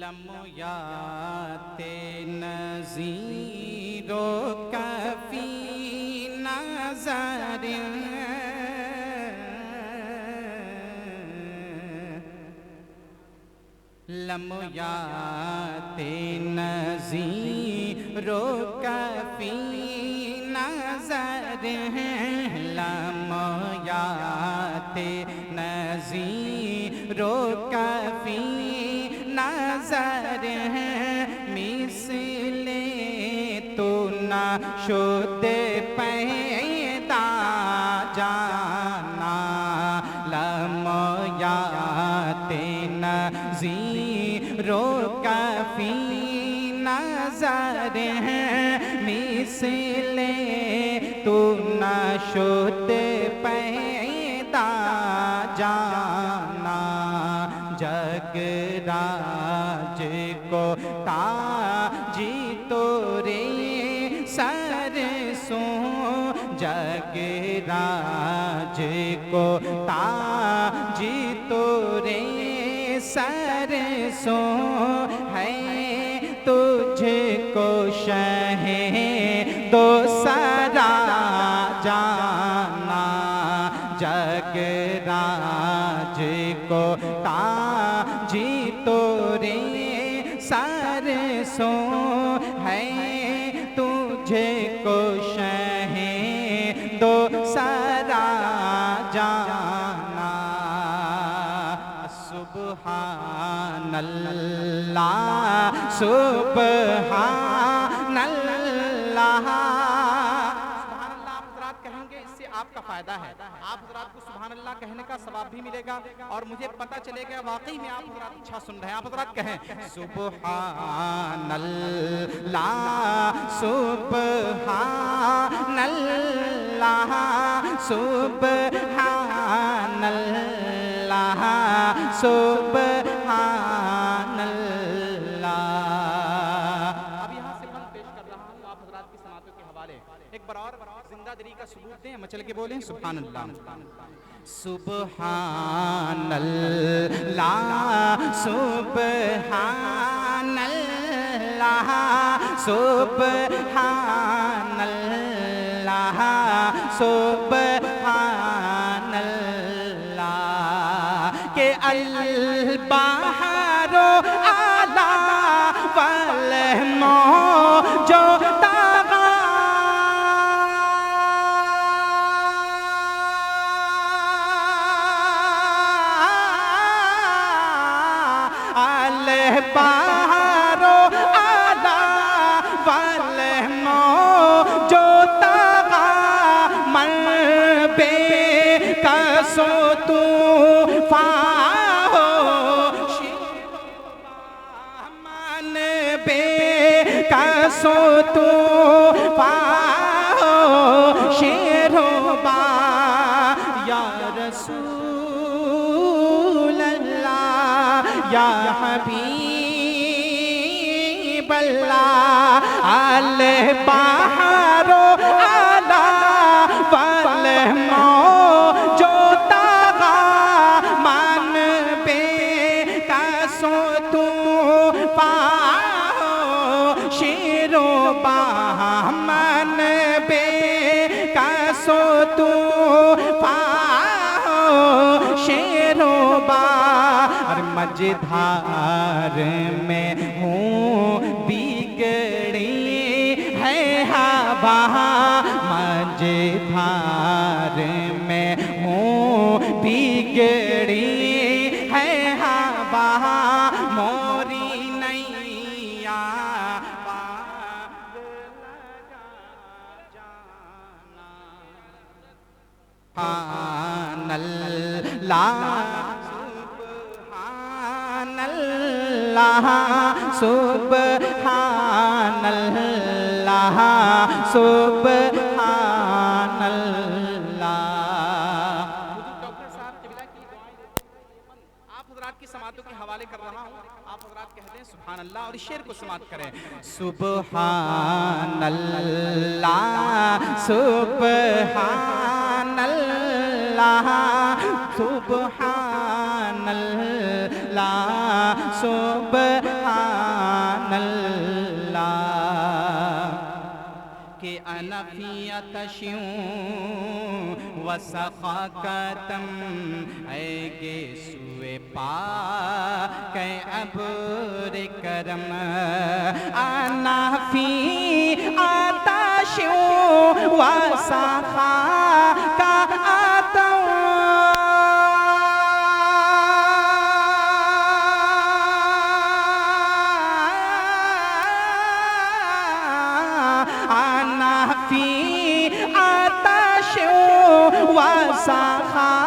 لمحات نظیر و کفی نظر لمحات نظیر و کفی نظر لمحات نظیر و کفی نظر مثل تو نہ شد پیدا جانا لمحات نظیر و کفی نظر مثل تو نہ شد پیدا جانا جگ راج کو تاجی تورے سر سوں جگ راج کو تاجی تورے سر سوں ہے تجھ کو شہ دو سرا جانا جگ راج کو تاجی تورے سر سوں ہے تجھ کو شہ دو سرا جانا سبحان اللہ سبحان اللہ کہیں گے اس سے آپ کا فائدہ ہے آپ حضرات کو سبحان اللہ کہنے کا ثواب بھی ملے گا اور مجھے پتہ چلے گا واقعی میں آپ حضرات اچھا سن رہے ہیں آپ حضرات کہیں سبحان اللہ سبحان اللہ سبحان اللہ سبحان اللہ اب یہاں سے بند پیش کر رہا ہوں آپ حضرات کی سماعتوں کے حوالے ایک بار اور زندہ دلی کا ثبوت دیں مچل کے بولیں سبحان اللہ سبحان اللہ سبحان اللہ سبحان اللہ سبحان اللہ کہ البحر اعلی والموج البحر اعلی والموج طغی من بے کس طوفان ہو من بے کس طوفان ہو شیر و بار یا رسول اللہ یا حبیب اللہ البحر اعلی والموج طغی من بے کس طوفان ہو شیر و بار من بے کس طوفان ہو شیر و بار مجدھار میں ہوں بگڑی ہے ہوا مجدھار میں ہوں بگڑی ہے ہوا موری نیا سبحان اللہ سبحان اللہ سبحان اللہ سبحان اللہ ڈاکٹر صاحب قبلہ کی دعائیں آپ حضرات کی سماعتوں کے حوالے کر رہا ہوں آپ حضرات کہہ دیں سبحان اللہ اور اس شعر کو سماعت کریں سبحان اللہ سبحان اللہ سبحان اللہ سبحان أنا في عطش وسخاكتم اے گیسوے پاک ابر کرم أنا في عطش وسخاكتم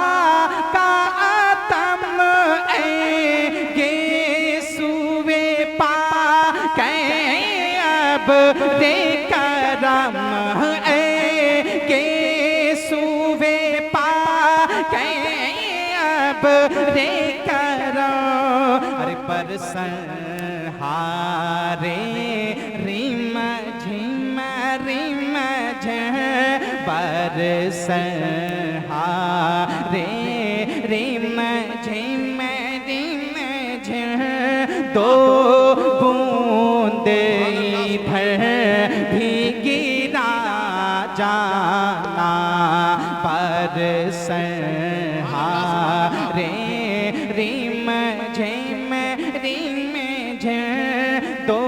وسخاكتم اے گیسوے پاک ابر کرم اے گیسوے پاک ابر کرم ارے برسن ہارے ریم جھم برسن ہارے ریم جھم دو بوند ادھر بھی گرا جانا برسن ہارے ریم جھم دو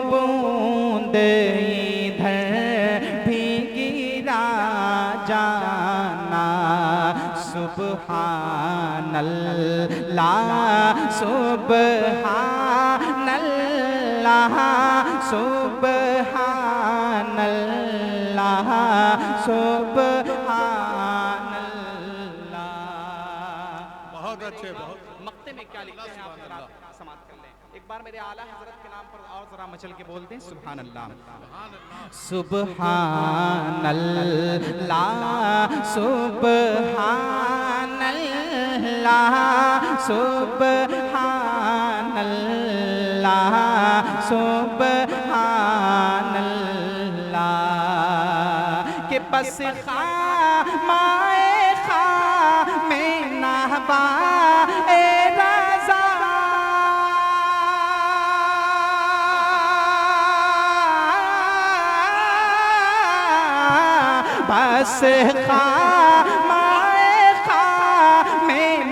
بوند ادھر بھی گرا جانا سبحان اللہ سبحان اللہ سبحان اللہ سبحان اللہ. بہت اچھے. بہت مقطع میں کیا لکھتے ہیں آپ حضرات سماعت کر لیں. ایک بار میرے اعلیٰ حضرت کے نام پر اور ذرا مچل کے بول دیں سبحان اللہ سبحان اللہ سبحان اللہ سبحان اللہ سبحان اللہ کہ بس خامائے خام نہبا اے رضا بس خامائے خام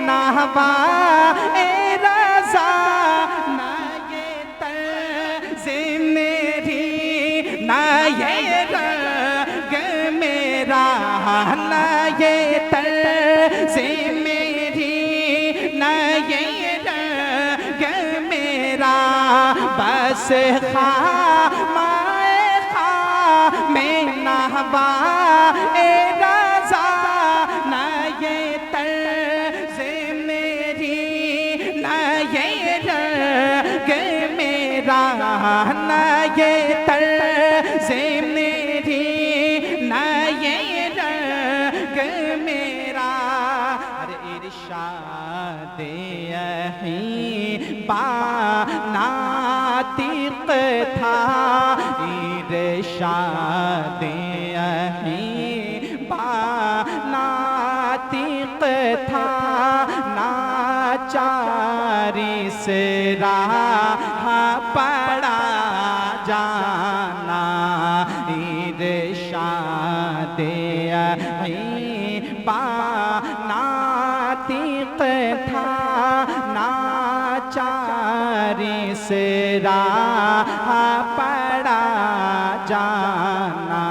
نہبا اے رضا نہ یہ طرز میری نہ یہ رنگ میرا نہ یہ طرز میری نہ یہ رنگ میرا بس خامائے خام نہبا اے رضا نہ یہ طرز میری نہ یہ رنگ میرا نہ یہ طرز میری نہ یہ رنگ میرا ارے ارشاد یہیں با ناطق تھا ارشاد یہیں با ناطق تھا ناچاری سے راہ پڑا جانا ارشاد یہیں با ناطق تھا ناچاری سے راہ پڑا جانا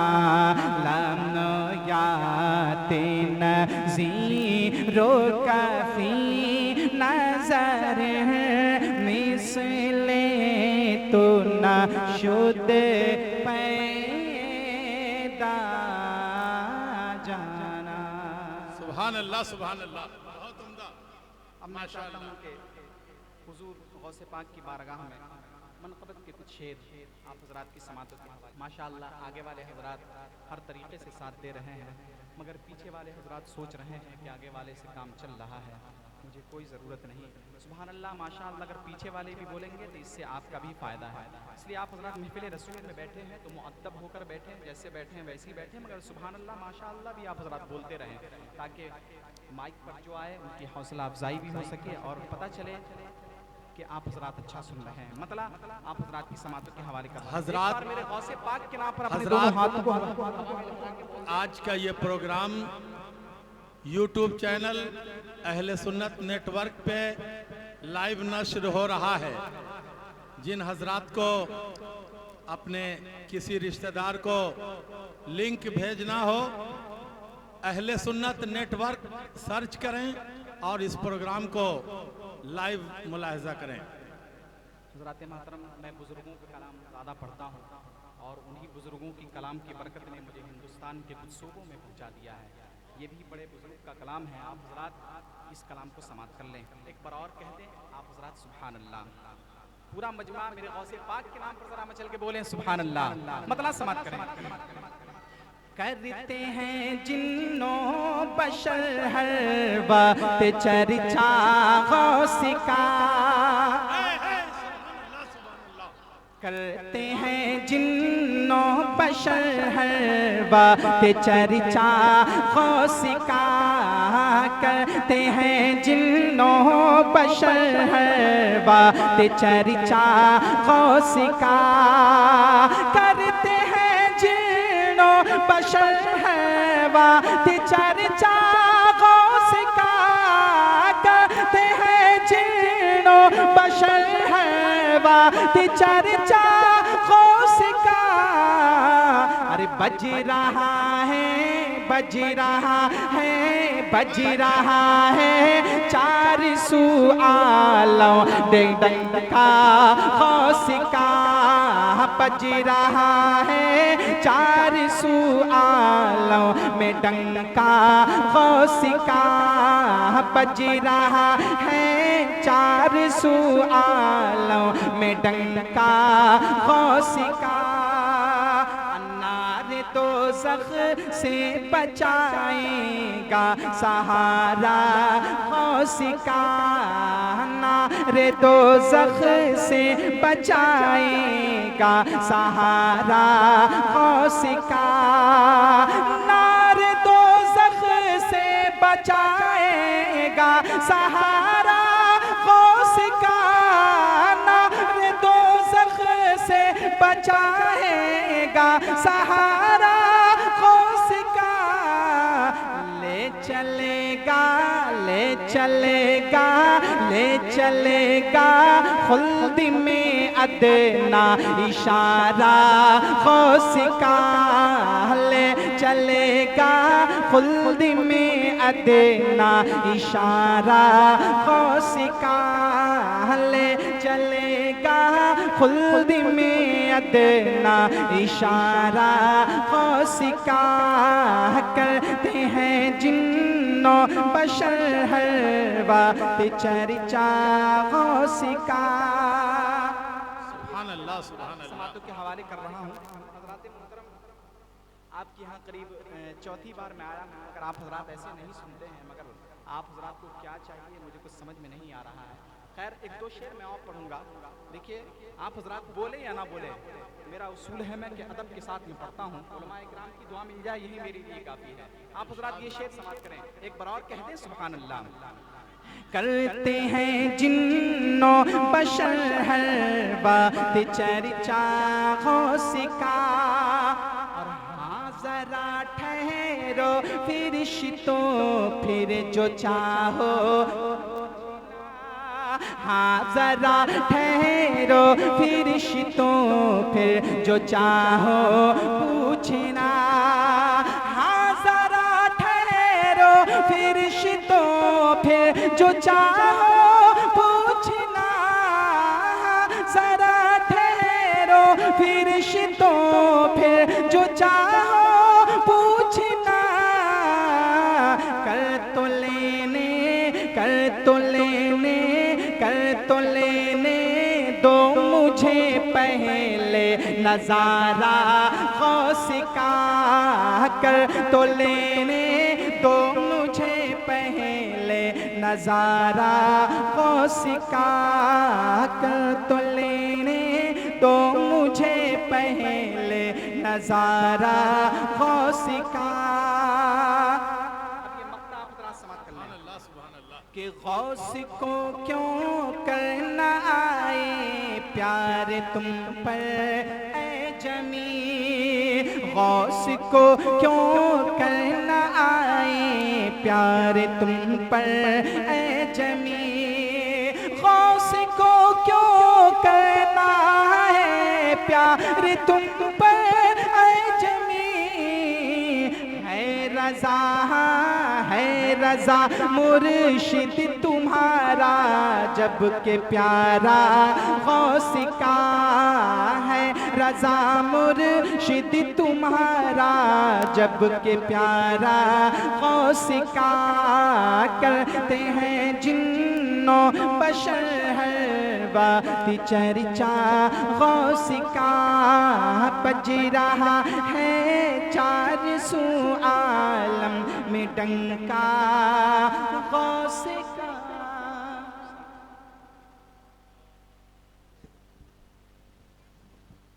لمنویات نظیر و کفی نظر مثل تو نہ شد پیدا جانا. سبحان اللہ سبحان اللہ. بہت عمدہ. اب میں چاہتا ہوں کہ حضور غوث پاک کی بارگاہ میں منقبت کے کچھ شعر آپ حضرات کی سماعت ہوتی ہے. ماشاءاللہ آگے والے حضرات ہر طریقے سے ساتھ دے رہے ہیں مگر پیچھے والے حضرات سوچ رہے ہیں کہ آگے والے سے کام چل رہا ہے مجھے کوئی ضرورت نہیں. سبحان اللہ ماشاءاللہ اگر پیچھے والے بھی بولیں گے تو اس سے آپ کا بھی فائدہ ہے. اس لیے آپ حضرات محفل رسول میں بیٹھے ہیں تو مؤدب ہو کر بیٹھیں جیسے بیٹھے ہیں ویسے ہی بیٹھیں مگر سبحان اللہ ماشاءاللہ بھی آپ حضرات بولتے رہیں تاکہ مائک پر جو آئے ان کی حوصلہ افزائی بھی ہو سکے اور پتہ چلے کہ آپ حضرات اچھا سن رہے ہیں، مطلب آپ حضرات کی سماعتوں کے حوالے کر رہے ہیں۔ حضرات، ایک بار میرے غوث پاک کے نام پر اپنے حضرات، دونوں ہاتھوں کو آج کا یہ پروگرام یوٹیوب چینل اہل سنت نیٹ ورک پہ لائیو نشر ہو رہا ہے۔ جن حضرات کو اپنے کسی رشتہ دار کو لنک بھیجنا ہو، اہل سنت نیٹ ورک سرچ کریں اور اس پروگرام کو لائیو ملاحظہ کریں۔ حضرات محترم، میں بزرگوں کا کلام زیادہ پڑھتا ہوں اور انہی بزرگوں کی کلام کی برکت نے مجھے ہندوستان کے کچھ صوبوں میں پہنچا دیا ہے۔ یہ بھی بڑے بزرگ کا کلام ہے، آپ حضرات اس کلام کو سماعت کر لیں۔ ایک بار اور کہہ دیں آپ حضرات سبحان اللہ۔ پورا مجمع میرے غوث پاک کے نام پر ذرا مچل کے بولیں سبحان اللہ، مطلب سماعت کریں۔ کرتے ہیں جنوں بشر ہر وقت چرچا غوث کا، کرتے ہیں جنوں بشر ہر وقت چرچا غوث کا، کرتے ہیں جنوں بشر ہر وقت چرچا غوث کا، کرتے ہیں جنوں بشر ہر وقت چرچا غوث کا، کرتے ہیں جنوں بشر ہر وقت چرچا غوث کا۔ ارے بج رہا ہے، بج رہا ہے، بج رہا ہے چار سو عالم ڈنڈ کا غوث کا، بج رہا ہے چار سو عالم میں ڈنکا غوث کا، بج رہا ہے چار سو عالم میں ڈنکا غوث کا۔ نار دوزخ سے بچائے گا سہارا غوث کا، نار دوزخ سے بچائے گا سہارا غوث کا، نار دوزخ سے بچائے گا سہارا غوث کا، نار دوزخ سے بچائے گا سہارا غوث کا۔ لے چلے گا، لے چلے گا، لے چلے گا خلد میں ادنا اشارہ غوث کا، لے چلے گا خلد میں ادنا اشارہ غوث کا، لے چلے گا خلد میں ادنا اشارہ غوث کا، کرتے ہیں جنوں بشر ہر وقت چرچا غوث کا۔ سبحان اللہ، سبحان اللہ۔ سماعتوں کے حوالے کر رہا ہوں۔ حضرات محترم، آپ کی یہاں قریب چوتھی بار میں آیا ہوں، اگر آپ حضرات ایسے نہیں سنتے ہیں، مگر آپ حضرات کو کیا چاہیے مجھے کچھ سمجھ میں نہیں آ رہا ہے۔ خیر ایک دو شعر میں اور پڑھوں گا۔ دیکھیے آپ حضرات بولے یا نہ بولے، میرا اصول ہے میں کہ ادب کے ساتھ میں پڑھتا ہوں، علماء اکرام کی دعا مل جائے یہی میرے لیے کافی ہے۔ آپ حضرات یہ شعر سماعت کریں، ایک بار اور کہہ دیں سبحان اللہ۔ کرتے ہیں جنوں بشر ہر وقت چرچا غوث کا، اور ہاں ذرا ٹھہرو فرشتوں پھر جو چاہو، ہاں ذرا ٹھہرو فرشتوں پھر جو چاہو پوچھنا، ہاں ذرا ٹھہرو فرشتوں پھر جو چاہو پوچھنا، ذرا ٹھہرو فرشتوں پھر جو چاہو پوچھنا، کر تو لینے، کر تو لینے، کر تو لینے دو مجھے پہلے نظارہ غوث کا، کر تو لینے دو مجھے پہلے نظارہ غوث کا، کر تو لینے دو مجھے پہلے نظارہ غوث کا۔ اب یہ مقطع آپ ذرا سماعت کر لیں کہ غوث کو کیوں کرنا آئے پیار تم پر اے جمی، غوث کو کیوں کرنا آئے پیار تم پر اے جمی، غوث کو کیوں کرنا ہے پیار تم پر اے جمی، ہے رضا مرشد تمہارا جب کہ پیارا غوث کا ہے، رضا مرشد تمہارا جب کہ پیارا غوث کا، کرتے ہیں جن و بشر ہر وقت چرچا غوث کا، بج رہا ہے چار سو عالم میں ڈنکا غوث کا۔